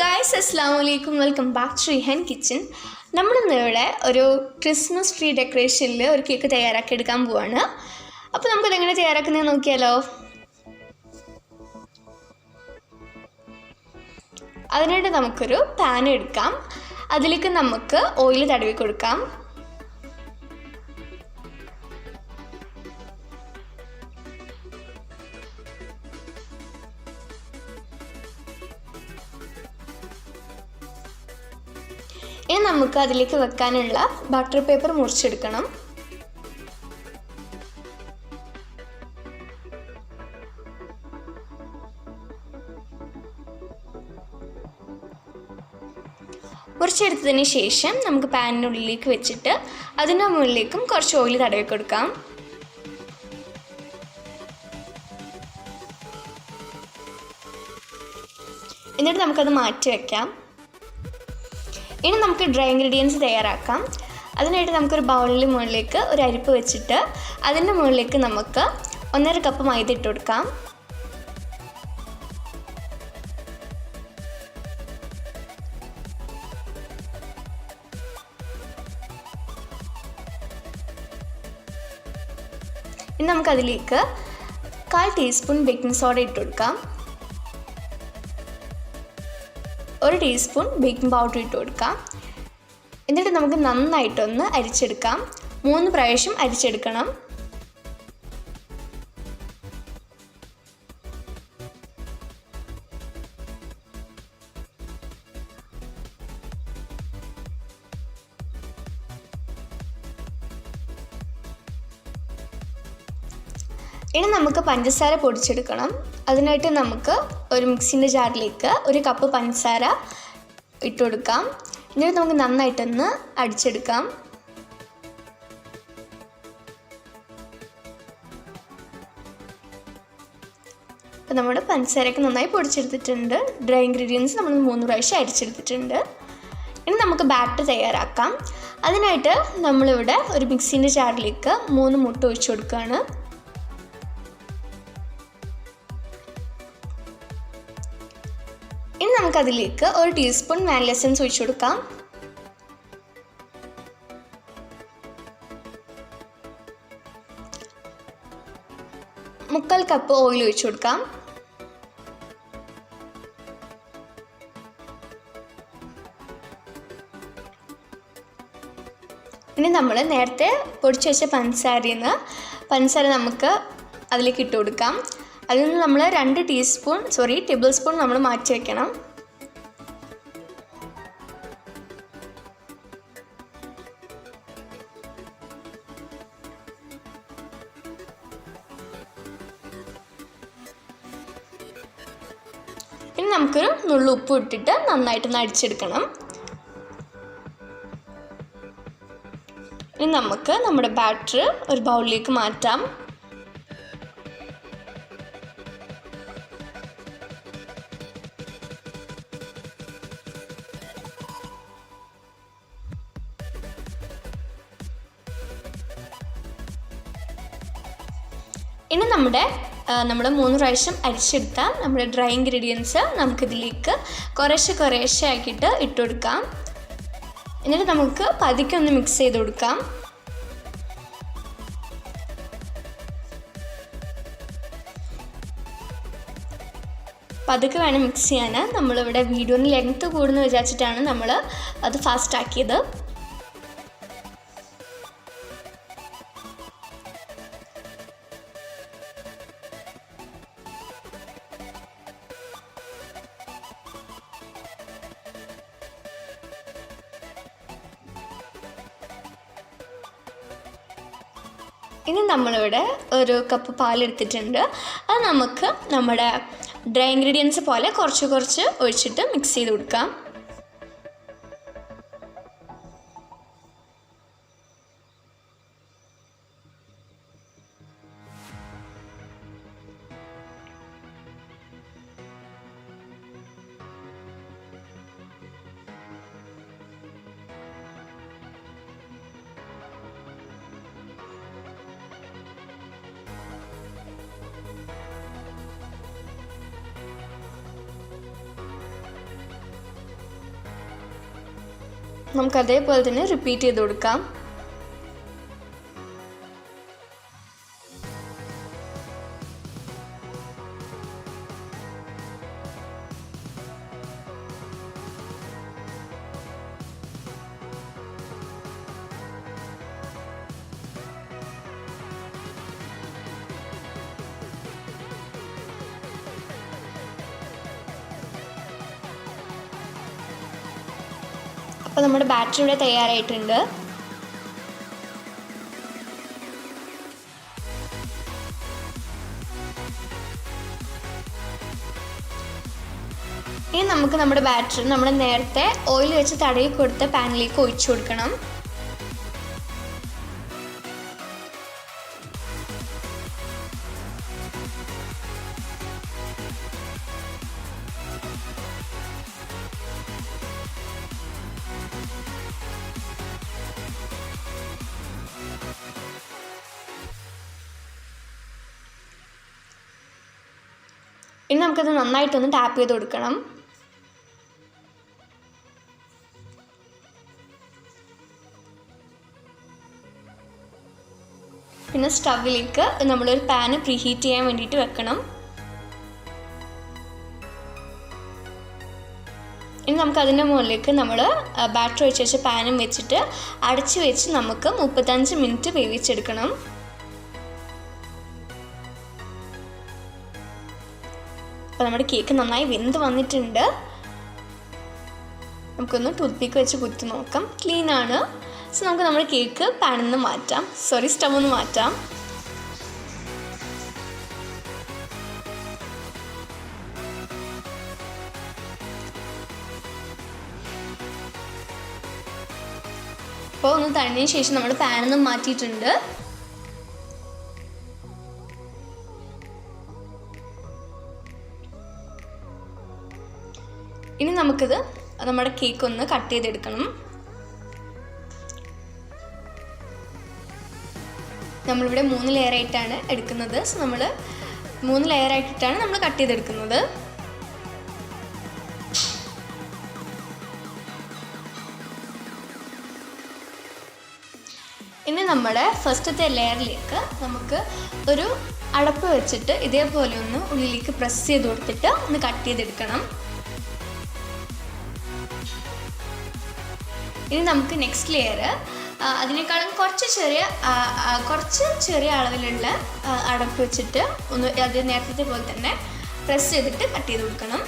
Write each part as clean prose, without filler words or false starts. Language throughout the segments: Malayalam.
ഗായ്സ്, അസ്സാം വലൈക്കും. Welcome back to Rihan kitchen. നമ്മളിന്നിവിടെ ഒരു ക്രിസ്മസ് ട്രീ ഡെക്കറേഷനിൽ ഒരു കേക്ക് തയ്യാറാക്കി എടുക്കാൻ പോവാണ്. അപ്പോൾ നമുക്കതെങ്ങനെ തയ്യാറാക്കുന്നത് നോക്കിയാലോ. അതിനായിട്ട് നമുക്കൊരു പാൻ എടുക്കാം. അതിലേക്ക് നമുക്ക് ഓയിൽ തടവി കൊടുക്കാം. ഇനി നമുക്ക് അതിലേക്ക് വെക്കാനുള്ള ബട്ടർ പേപ്പർ മുറിച്ചെടുക്കണം. മുറിച്ചെടുത്തതിന് ശേഷം നമുക്ക് പാനിനുള്ളിലേക്ക് വെച്ചിട്ട് അതിൻ്റെ മുകളിലേക്കും കുറച്ച് ഓയിൽ തടവി കൊടുക്കാം. എന്നിട്ട് നമുക്കത് മാറ്റി വയ്ക്കാം. ഇനി നമുക്ക് ഡ്രൈ ഇൻഗ്രീഡിയൻസ് തയ്യാറാക്കാം. അതിനായിട്ട് നമുക്കൊരു ബൗളിൽ മുകളിലേക്ക് ഒരു അരിപ്പ് വെച്ചിട്ട് അതിൻ്റെ മുകളിലേക്ക് നമുക്ക് 1.5 കപ്പ് മൈദ ഇട്ട് കൊടുക്കാം. ഇനി നമുക്കതിലേക്ക് 1/4 ടീസ്പൂൺ ബേക്കിംഗ് സോഡ ഇട്ട് കൊടുക്കാം. 1 ടീസ്പൂൺ ബേക്കിംഗ് പൗഡർ ഇട്ട് കൊടുക്കാം. എന്നിട്ട് നമുക്ക് നന്നായിട്ടൊന്ന് അരിച്ചെടുക്കാം. 3 പ്രാവശ്യം അരിച്ചെടുക്കണം. ഇനി നമുക്ക് പഞ്ചസാര പൊടിച്ചെടുക്കണം. അതിനായിട്ട് നമുക്ക് ഒരു മിക്സിൻ്റെ ജാറിലേക്ക് 1 കപ്പ് പഞ്ചസാര ഇട്ട് കൊടുക്കാം. എന്നിട്ട് നമുക്ക് നന്നായിട്ടൊന്ന് അടിച്ചെടുക്കാം. അപ്പോൾ നമ്മുടെ പഞ്ചസാരയൊക്കെ നന്നായി പൊടിച്ചെടുത്തിട്ടുണ്ട്. ഡ്രൈ ഇൻഗ്രീഡിയൻസ് നമ്മൾ 3 പ്രാവശ്യം അരിച്ചെടുത്തിട്ടുണ്ട്. ഇനി നമുക്ക് ബാറ്റർ തയ്യാറാക്കാം. അതിനായിട്ട് നമ്മളിവിടെ ഒരു മിക്സിൻ്റെ ജാറിലേക്ക് 3 മുട്ട ഒഴിച്ചു കൊടുക്കുകയാണ്. ഇനി നമുക്കതിലേക്ക് 1 ടീസ്പൂൺ വാനില എസൻസ് ഒഴിച്ചു കൊടുക്കാം. മുക്കാൽ കപ്പ് ഓയിൽ ഒഴിച്ചു കൊടുക്കാം. ഇനി നമ്മൾ നേരത്തെ പൊടിച്ചു വെച്ച പഞ്ചസാര നമുക്ക് അതിലേക്ക് ഇട്ട് കൊടുക്കാം. അതിൽ നിന്ന് നമ്മൾ 2 ടേബിൾ സ്പൂൺ നമ്മൾ മാറ്റി വയ്ക്കണം. ഇനി നമുക്കൊരു നുള്ളു ഉപ്പ് ഇട്ടിട്ട് നന്നായിട്ടൊന്ന് അടിച്ചെടുക്കണം. ഇനി നമുക്ക് നമ്മുടെ ബാറ്റർ ഒരു ബൗളിലേക്ക് മാറ്റാം. ഇനി നമ്മുടെ 3 പ്രാവശ്യം അരിച്ചെടുത്ത നമ്മുടെ ഡ്രൈ ഇൻഗ്രീഡിയൻസ് നമുക്കിതിലേക്ക് കുറേശ്ശെ ആക്കിയിട്ട് ഇട്ട് കൊടുക്കാം. എന്നിട്ട് നമുക്ക് പതുക്കെ ഒന്ന് മിക്സ് ചെയ്ത് കൊടുക്കാം. പതുക്കെ വേണം മിക്സ് ചെയ്യാൻ. നമ്മളിവിടെ വീഡിയോന് ലെങ്ത്ത് കൂടുന്നു വിചാരിച്ചിട്ടാണ് നമ്മൾ അത് ഫാസ്റ്റ് ആക്കിയത്. ഇനി നമ്മളിവിടെ 1 കപ്പ് പാലെടുത്തിട്ടുണ്ട്. അത് നമുക്ക് നമ്മുടെ ഡ്രൈ ഇൻഗ്രീഡിയൻസ് പോലെ കുറച്ച് ഒഴിച്ചിട്ട് മിക്സ് ചെയ്ത് കൊടുക്കാം. നമുക്ക് അതേപോലെ തന്നെ റിപ്പീറ്റ് ചെയ്ത് കൊടുക്കാം. അപ്പോൾ നമ്മുടെ ബാറ്റർ ഇവിടെ തയ്യാറായിട്ടുണ്ട്. ഇനി നമുക്ക് നമ്മുടെ ബാറ്റർ നമ്മൾ നേരത്തെ ഓയിൽ വെച്ച് തടവി കൊടുത്ത പാനിലേക്ക് ഒഴിച്ചു കൊടുക്കണം. ഇനി നമുക്കത് നന്നായിട്ടൊന്ന് ടാപ്പ് ചെയ്ത് കൊടുക്കണം. പിന്നെ സ്റ്റവിലേക്ക് നമ്മളൊരു പാന് പ്രീഹീറ്റ് ചെയ്യാൻ വേണ്ടിയിട്ട് വെക്കണം. ഇനി നമുക്ക് അതിൻ്റെ മുകളിലേക്ക് നമ്മൾ ബാറ്റർ ഒഴിച്ച് വെച്ച പാനും വെച്ചിട്ട് അടച്ച് വെച്ച് നമുക്ക് 35 മിനിറ്റ് വേവിച്ചെടുക്കണം. അപ്പോൾ നമ്മുടെ കേക്ക് നന്നായി വെന്ത് വന്നിട്ടുണ്ട്. നമുക്കൊന്ന് ടൂത്ത്പിക്ക് വെച്ച് കുത്തി നോക്കാം. ക്ലീനാണ്. സോ നമുക്ക് നമ്മുടെ കേക്ക് പാനിൽ നിന്ന് മാറ്റാം, സ്റ്റവ് ഒന്ന് മാറ്റാം. അപ്പോൾ ഒന്ന് തണിഞ്ഞതിന് ശേഷം നമ്മൾ പാനിൽ നിന്ന് മാറ്റിയിട്ടുണ്ട്. ഇനി നമുക്കിത് നമ്മുടെ കേക്ക് ഒന്ന് കട്ട് ചെയ്തെടുക്കണം. നമ്മളിവിടെ 3 ലെയറായിട്ടാണ് എടുക്കുന്നത്. സോ നമ്മൾ 3 ലെയറായിട്ടാണ് നമ്മൾ കട്ട് ചെയ്തെടുക്കുന്നത്. ഇനി നമ്മുടെ ഫസ്റ്റത്തെ ലെയറിലേക്ക് നമുക്ക് ഒരു അടപ്പ് വെച്ചിട്ട് ഇതേപോലെ ഒന്ന് ഉള്ളിലേക്ക് പ്രസ് ചെയ്ത് കൊടുത്തിട്ട് ഒന്ന് കട്ട് ചെയ്തെടുക്കണം. ഇനി നമുക്ക് നെക്സ്റ്റ് ലെയർ അതിനേക്കാളും കുറച്ച് ചെറിയ അളവിലുള്ള അടപ്പ് വെച്ചിട്ട് ഒന്ന് അത് നേരത്തെ പോലെ തന്നെ പ്രസ് ചെയ്തിട്ട് കട്ട് ചെയ്ത് കൊടുക്കണം.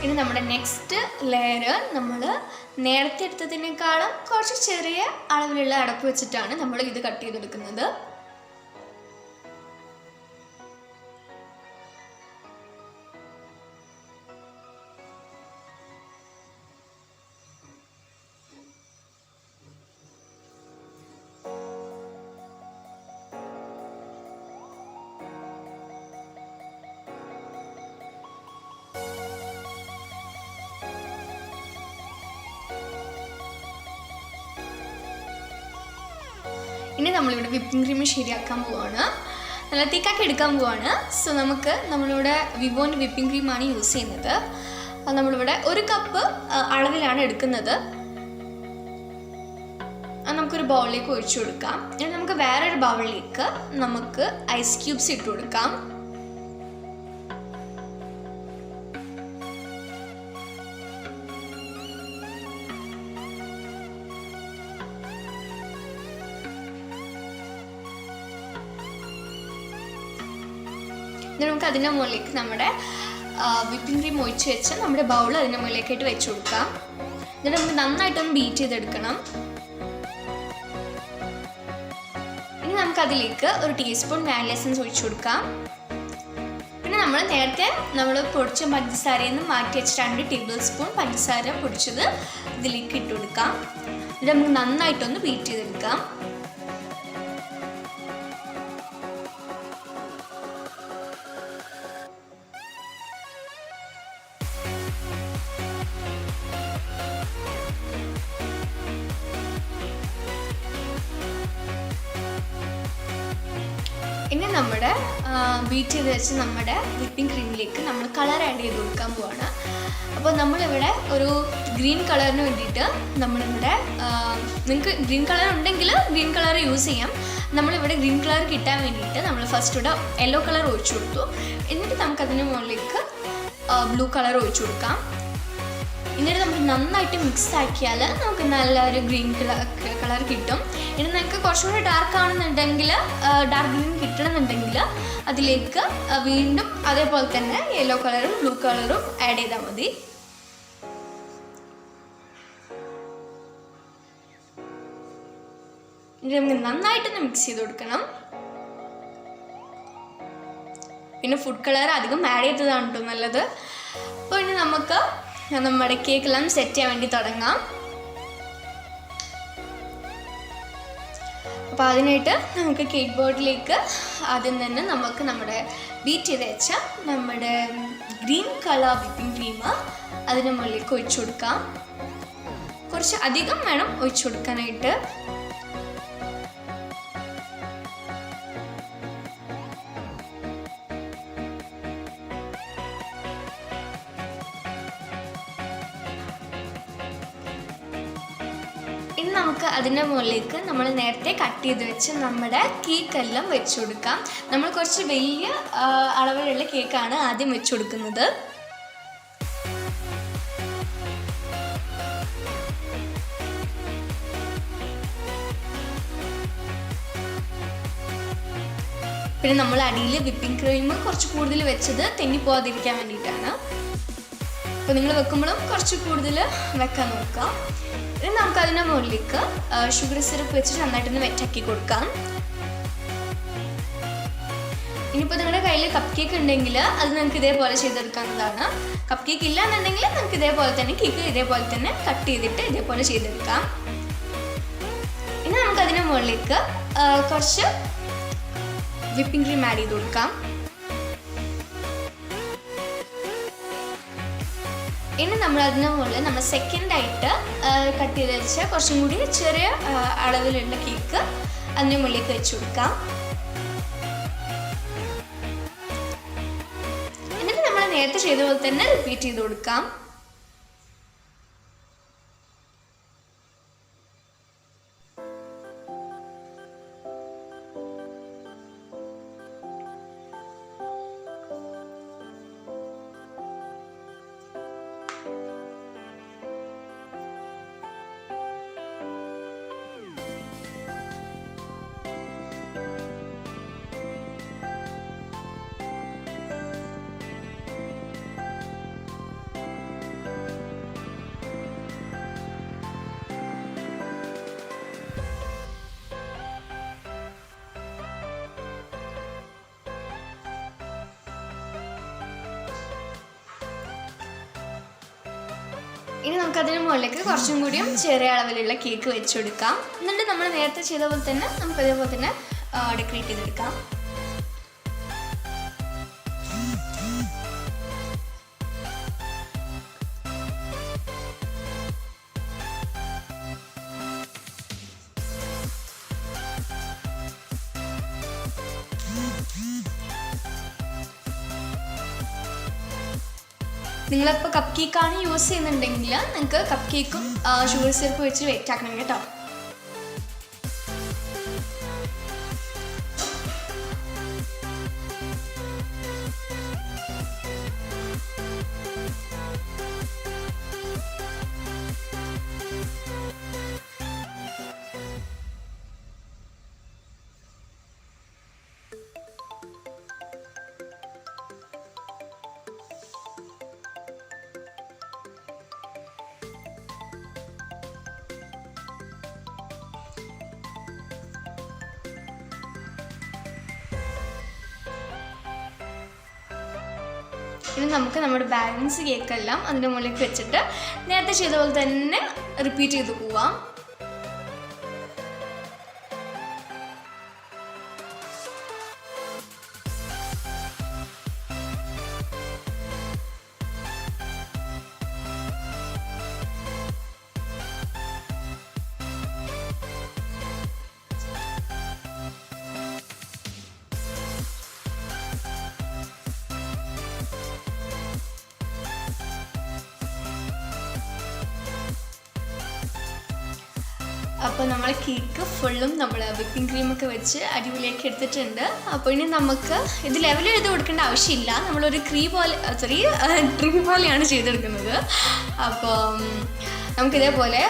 ഇനി നമ്മുടെ നെക്സ്റ്റ് ലെയർ നമ്മൾ നേരത്തെ എടുത്തതിനേക്കാളും കുറച്ച് ചെറിയ അളവിലുള്ള അടപ്പ് വെച്ചിട്ടാണ് നമ്മൾ ഇത് കട്ട് ചെയ്തെടുക്കുന്നത്. ഇനി നമ്മളിവിടെ വിപ്പിംഗ് ക്രീം ശരിയാക്കാൻ പോവാണ്, നല്ല തിക്കാക്കി എടുക്കാൻ പോവാണ്. സോ നമുക്ക് നമ്മളിവിടെ വിവോൻ്റെ വിപ്പിംഗ് ക്രീമാണ് യൂസ് ചെയ്യുന്നത്. നമ്മളിവിടെ 1 കപ്പ് അളവിലാണ് എടുക്കുന്നത്. നമുക്കൊരു ബൗളിലേക്ക് ഒഴിച്ചു കൊടുക്കാം. ഇനി നമുക്ക് വേറൊരു ബൗളിലേക്ക് നമുക്ക് ഐസ് ക്യൂബ്സ് ഇട്ട് കൊടുക്കാം. എന്നിട്ട് നമുക്ക് അതിൻ്റെ മുകളിലേക്ക് നമ്മുടെ വിപ്പിംഗ് ക്രീം ഒഴിച്ച് വെച്ച് നമ്മുടെ ബൗൾ അതിൻ്റെ മുകളിലേക്കായിട്ട് വെച്ച് കൊടുക്കാം. എന്നിട്ട് നമുക്ക് നന്നായിട്ടൊന്ന് ബീറ്റ് ചെയ്തെടുക്കണം. ഇനി നമുക്കതിലേക്ക് 1 ടീസ്പൂൺ വാനില എസൻസ് ഒഴിച്ചു കൊടുക്കാം. പിന്നെ നമ്മൾ നേരത്തെ പൊടിച്ച പഞ്ചസാരയിൽ നിന്ന് മാറ്റി വെച്ച് 2 ടേബിൾ സ്പൂൺ പഞ്ചസാര പൊടിച്ചത് ഇതിലേക്ക് ഇട്ട് കൊടുക്കാം. ഇത് നമുക്ക് നന്നായിട്ടൊന്ന് ബീറ്റ് ചെയ്തെടുക്കാം. ഇനി നമ്മുടെ ബീറ്റ് ചെയ്ത് വെച്ച് നമ്മുടെ വിപ്പിംഗ് ക്രീമിലേക്ക് നമ്മൾ കളർ ആഡ് ചെയ്ത് കൊടുക്കാൻ പോവാണ്. അപ്പോൾ നമ്മളിവിടെ ഒരു ഗ്രീൻ കളറിന് വേണ്ടിയിട്ട് നമ്മളിവിടെ നിങ്ങൾക്ക് ഗ്രീൻ കളർ ഉണ്ടെങ്കിൽ ഗ്രീൻ കളർ യൂസ് ചെയ്യാം. നമ്മളിവിടെ ഗ്രീൻ കളർ കിട്ടാൻ വേണ്ടിയിട്ട് നമ്മൾ ഫസ്റ്റ് ഇവിടെ യെല്ലോ കളർ ഒഴിച്ചു കൊടുത്തു. എന്നിട്ട് നമുക്കതിന് മുകളിലേക്ക് ബ്ലൂ കളർ ഒഴിച്ചു കൊടുക്കാം. എന്നിട്ട് നമ്മൾ നന്നായിട്ട് മിക്സ് ആക്കിയാൽ നമുക്ക് നല്ലൊരു ഗ്രീൻ കളർ കിട്ടും. ഇനി നിങ്ങൾക്ക് കുറച്ചുകൂടി ഡാർക്ക് ആണെന്നുണ്ടെങ്കിൽ ഡാർക്ക് ഗ്രീൻ കിട്ടണമെന്നുണ്ടെങ്കിൽ അതിലേക്ക് വീണ്ടും അതേപോലെ തന്നെ യെല്ലോ കളറും ബ്ലൂ കളറും ആഡ് ചെയ്താൽ മതി. ഇനി നമുക്ക് നന്നായിട്ടൊന്ന് മിക്സ് ചെയ്ത് കൊടുക്കണം. പിന്നെ ഫുഡ് കളർ അധികം ആഡ് ചെയ്തതാണ് കേട്ടോ നല്ലത്. അപ്പോൾ ഇനി നമുക്ക് നമ്മുടെ കേക്കെല്ലാം സെറ്റ് ചെയ്യാൻ വേണ്ടി തുടങ്ങാം. അപ്പോൾ അതിനായിട്ട് നമുക്ക് കേക്ക് ബോർഡിലേക്ക് ആദ്യം തന്നെ നമുക്ക് നമ്മുടെ ബീറ്റ് ചെയ്ത് വെച്ച നമ്മുടെ ഗ്രീൻ കളർ വിപ്പിംഗ് ക്രീം അതിന് മുകളിലേക്ക് ഒഴിച്ചു കൊടുക്കാം. കുറച്ച് അധികം വേണം ഒഴിച്ചു കൊടുക്കാനായിട്ട്. ഇനി നമുക്ക് അതിൻ്റെ മുകളിലേക്ക് നമ്മൾ നേരത്തെ കട്ട് ചെയ്ത് വെച്ച് നമ്മുടെ കേക്കെല്ലാം വെച്ച് കൊടുക്കാം. നമ്മൾ കുറച്ച് വലിയ അളവിലുള്ള കേക്കാണ് ആദ്യം വെച്ച് കൊടുക്കുന്നത്. പിന്നെ നമ്മൾ അടിയിൽ വിപ്പിംഗ് ക്രീം കുറച്ച് കൂടുതൽ വെച്ചത് തെന്നിപ്പോകാതിരിക്കാൻ വേണ്ടിയിട്ടാണ്. അപ്പോൾ നിങ്ങൾ വെക്കുമ്പോഴും കുറച്ച് കൂടുതൽ വെക്കാൻ നോക്കാം. ഇനി നമുക്ക് അതിൻ്റെ മുകളിലേക്ക് ഷുഗർ സിറപ്പ് വെച്ചിട്ട് നന്നായിട്ടൊന്ന് വെറ്റാക്കി കൊടുക്കാം. ഇനിയിപ്പോൾ നിങ്ങളുടെ കയ്യിൽ കപ്പ് കേക്ക് ഉണ്ടെങ്കിൽ അത് നിങ്ങൾക്ക് ഇതേപോലെ ചെയ്തെടുക്കാവുന്നതാണ്. കപ്പ് കേക്ക് ഇല്ല എന്നുണ്ടെങ്കിൽ നമുക്ക് ഇതേപോലെ തന്നെ കേക്ക് ഇതേപോലെ തന്നെ കട്ട് ചെയ്തിട്ട് ഇതേപോലെ ചെയ്തെടുക്കാം. ഇനി നമുക്ക് അതിൻ്റെ മുകളിലേക്ക് കുറച്ച് വിപ്പിംഗ് ക്രീം ആഡ് ചെയ്ത് കൊടുക്കാം. ഇനി നമ്മൾ അതിന് മുകളിൽ നമ്മൾ സെക്കൻഡായിട്ട് കട്ട് ചെയ്ത് വെച്ച കുറച്ചും കൂടി ചെറിയ അളവിലുള്ള കേക്ക് അതിന് മുകളിലേക്ക് വെച്ച് കൊടുക്കാം. എന്നിട്ട് നമ്മൾ നേരത്തെ ചെയ്ത പോലെ തന്നെ റിപ്പീറ്റ് ചെയ്ത് കൊടുക്കാം. ഇനി നമുക്കതിന് മുകളിലേക്ക് കുറച്ചും കൂടിയും ചെറിയ അളവിലുള്ള കേക്ക് വെച്ച് കൊടുക്കാം. എന്നിട്ട് നമ്മൾ നേരത്തെ ചെയ്ത പോലെ തന്നെ നമുക്ക് അതേപോലെ തന്നെ ഡെക്കറേറ്റ് ചെയ്തെടുക്കാം. നിങ്ങളിപ്പോൾ കപ്പ് കേക്കാണ് യൂസ് ചെയ്യുന്നുണ്ടെങ്കിൽ നിങ്ങൾക്ക് കപ്പ് കേക്കും ഷുഗർ സിറപ്പ് വെച്ച് വെയിറ്റ് ആക്കണം കേട്ടോ. ഇനി നമുക്ക് നമ്മുടെ ബാലൻസ് കേക്കെല്ലാം അതിൻ്റെ മുകളിലേക്ക് വെച്ചിട്ട് നേരത്തെ ചെയ്ത പോലെ തന്നെ റിപ്പീറ്റ് ചെയ്ത് പോവാം. അപ്പോൾ നമ്മൾ കേക്ക് ഫുള്ളും നമ്മൾ വിപ്പിംഗ് ക്രീമൊക്കെ വെച്ച് അടിപൊളിയാക്കി എടുത്തിട്ടുണ്ട്. അപ്പോൾ ഇനി നമുക്ക് ഇത് ലെവൽ എഴുതി കൊടുക്കേണ്ട ആവശ്യമില്ല. നമ്മളൊരു ട്രീ പോലെയാണ് ചെയ്തെടുക്കുന്നത്. അപ്പോൾ നമുക്കിതേപോലെ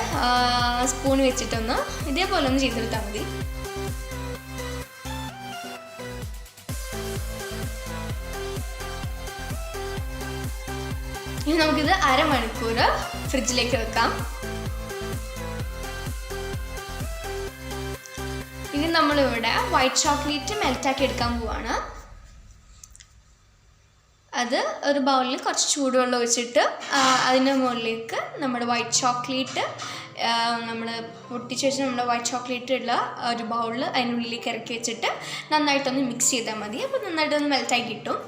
സ്പൂൺ വെച്ചിട്ടൊന്ന് ഇതേപോലെ ഒന്ന് ചെയ്തെടുത്താൽ മതി. ഇനി നമുക്കിത് അരമണിക്കൂർ ഫ്രിഡ്ജിലേക്ക് വെക്കാം. ഇനി നമ്മളിവിടെ വൈറ്റ് ചോക്ലേറ്റ് മെൽറ്റാക്കി എടുക്കാൻ പോവാണ്. അത് ഒരു ബൗളിൽ കുറച്ച് ചൂടുവെള്ളം ഒഴിച്ചിട്ട് അതിൻ്റെ മുകളിലേക്ക് നമ്മുടെ വൈറ്റ് ചോക്ലേറ്റ് നമ്മൾ പൊട്ടിച്ച് വെച്ച് നമ്മുടെ വൈറ്റ് ചോക്ലേറ്റ് ഉള്ള ഒരു ബൗളിൽ അതിനുള്ളിലേക്ക് ഇറക്കി വെച്ചിട്ട് നന്നായിട്ടൊന്ന് മിക്സ് ചെയ്താൽ മതി. അപ്പോൾ നന്നായിട്ടൊന്ന് മെൽറ്റായി കിട്ടും.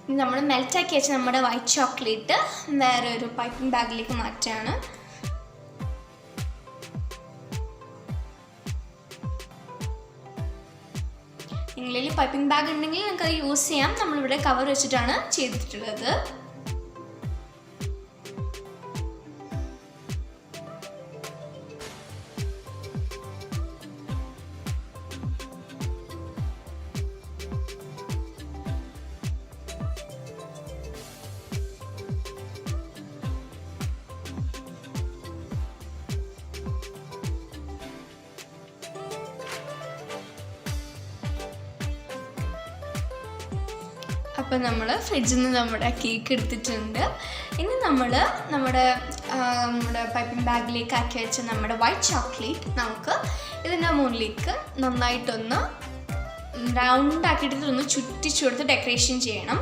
ഇനി നമ്മൾ മെൽറ്റാക്കി വെച്ച് നമ്മുടെ വൈറ്റ് ചോക്ലേറ്റ് വേറെ ഒരു പൈപ്പിംഗ് ബാഗിലേക്ക് മാറ്റുകയാണ്. നിങ്ങളിൽ പൈപ്പിംഗ് ബാഗ് ഉണ്ടെങ്കിൽ നിങ്ങൾക്ക് അത് യൂസ് ചെയ്യാം. നമ്മളിവിടെ കവർ വെച്ചിട്ടാണ് ചെയ്തിട്ടുള്ളത്. അപ്പോൾ നമ്മൾ ഫ്രിഡ്ജിൽ നിന്ന് നമ്മുടെ കേക്ക് എടുത്തിട്ടുണ്ട്. ഇനി നമ്മൾ നമ്മുടെ പൈപ്പിംഗ് ബാഗിലേക്ക് ആക്കി വെച്ച നമ്മുടെ വൈറ്റ് ചോക്ലേറ്റ് നമുക്ക് ഇതിൻ്റെ മുകളിലേക്ക് നന്നായിട്ടൊന്ന് റൗണ്ട് ആക്കിയിട്ട് ഒന്ന് ചുറ്റിച്ചു കൊടുത്ത് ഡെക്കറേഷൻ ചെയ്യണം.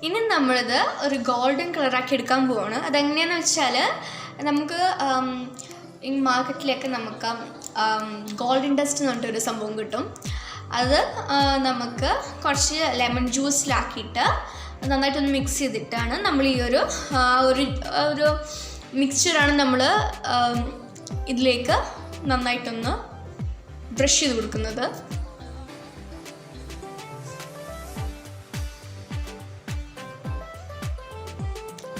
ഇനി നമ്മളിത് ഒരു ഗോൾഡൻ കളറാക്കി എടുക്കാൻ പോവാണ്. അതെങ്ങനെയാണെന്ന് വെച്ചാൽ നമുക്ക് ഈ മാർക്കറ്റിലൊക്കെ നമുക്ക് ഗോൾഡൻ ഡസ്റ്റ് എന്ന് പറഞ്ഞിട്ടൊരു സംഭവം കിട്ടും. അത് നമുക്ക് കുറച്ച് ലെമൺ ജ്യൂസിലാക്കിയിട്ട് നന്നായിട്ടൊന്ന് മിക്സ് ചെയ്തിട്ടാണ് നമ്മൾ ഈ ഒരു മിക്സ്ചറാണ് നമ്മൾ ഇതിലേക്ക് നന്നായിട്ടൊന്ന് ബ്രഷ് ചെയ്ത് കൊടുക്കുന്നത്.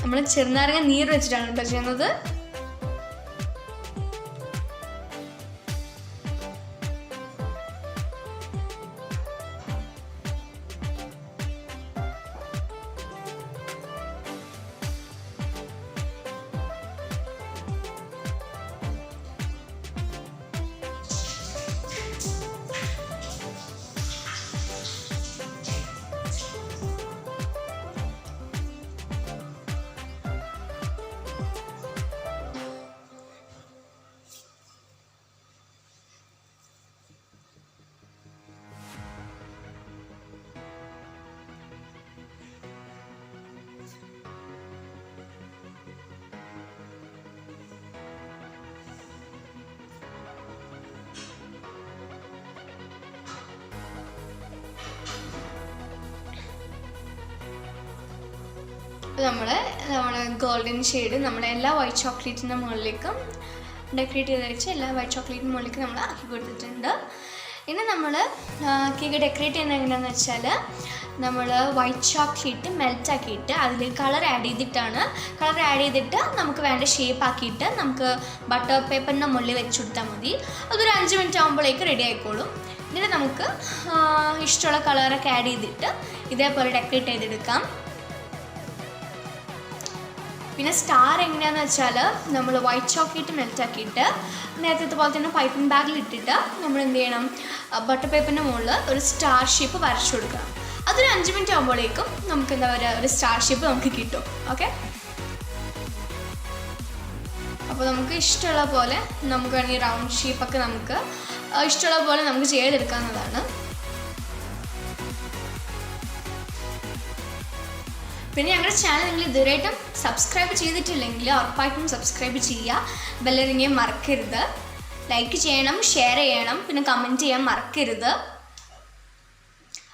നമ്മൾ ചെറുനാരങ്ങ നീര് വെച്ചിട്ടാണ് കേട്ടോ ചെയ്യുന്നത്. അപ്പോൾ നമ്മൾ ഗോൾഡൻ ഷെയ്ഡ് എല്ലാ വൈറ്റ് ചോക്ലേറ്റിൻ്റെ മുകളിലേക്കും ഡെക്കറേറ്റ് ചെയ്ത് വെച്ച് എല്ലാ വൈറ്റ് ചോക്ലേറ്റിൻ്റെ മുകളിലേക്ക് നമ്മൾ ആക്കി കൊടുത്തിട്ടുണ്ട്. ഇനി നമ്മൾ കേക്ക് ഡെക്കറേറ്റ് ചെയ്യുന്നത് എങ്ങനെയാണെന്ന് വെച്ചാൽ നമ്മൾ വൈറ്റ് ചോക്ലേറ്റ് മെൽറ്റാക്കിയിട്ട് അതിൽ കളർ ആഡ് ചെയ്തിട്ട് നമുക്ക് വേണ്ട ഷേപ്പ് ആക്കിയിട്ട് നമുക്ക് ബട്ടർ പേപ്പറിൻ്റെ മുകളിൽ വെച്ച് കൊടുത്താൽ മതി. അതൊരു 5 മിനിറ്റ് ആകുമ്പോഴേക്ക് റെഡി ആയിക്കോളും. എന്നിട്ട് നമുക്ക് ഇഷ്ടമുള്ള കളറൊക്കെ ആഡ് ചെയ്തിട്ട് ഇതേപോലെ ഡെക്കറേറ്റ് ചെയ്തെടുക്കാം. പിന്നെ സ്റ്റാർ എങ്ങനെയാണെന്ന് വെച്ചാൽ നമ്മൾ വൈറ്റ് ചോക്ലേറ്റ് മെൽറ്റാക്കിയിട്ട് നേരത്തെ പോലെ തന്നെ പൈപ്പിംഗ് ബാഗിൽ ഇട്ടിട്ട് നമ്മൾ എന്ത് ചെയ്യണം, ബട്ടർ പേപ്പറിൻ്റെ മുകളിൽ ഒരു സ്റ്റാർ ഷേപ്പ് വരച്ചു കൊടുക്കണം. അതൊരു 5 മിനിറ്റ് ആകുമ്പോഴേക്കും നമുക്ക് എന്താ പറയുക, ഒരു സ്റ്റാർ ഷേപ്പ് നമുക്ക് കിട്ടും. ഓക്കെ, അപ്പോൾ നമുക്ക് ഇഷ്ടമുള്ള പോലെ നമുക്ക് വേണമെങ്കിൽ റൗണ്ട് ഷേപ്പൊക്കെ നമുക്ക് ഇഷ്ടമുള്ള പോലെ നമുക്ക് ചെയ്തെടുക്കാവുന്നതാണ്. പിന്നെ ഞങ്ങളുടെ ചാനൽ നിങ്ങൾ ഇതുവരെയായിട്ടും സബ്സ്ക്രൈബ് ചെയ്തിട്ടില്ലെങ്കിൽ ഉറപ്പായിട്ടും സബ്സ്ക്രൈബ് ചെയ്യുക, ബെല്ലറിങ്ങാൻ മറക്കരുത്, ലൈക്ക് ചെയ്യണം, ഷെയർ ചെയ്യണം, പിന്നെ കമൻറ്റ് ചെയ്യാൻ മറക്കരുത്.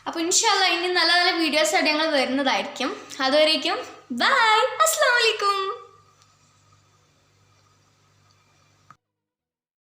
അപ്പോൾ ഇൻഷാ അല്ലാഹ് ഇനി നല്ല നല്ല വീഡിയോസ് ആയിട്ട് ഞങ്ങൾ വരുന്നതായിരിക്കും. അതുവരേക്കും ബൈ, അസ്സലാമു അലൈക്കും.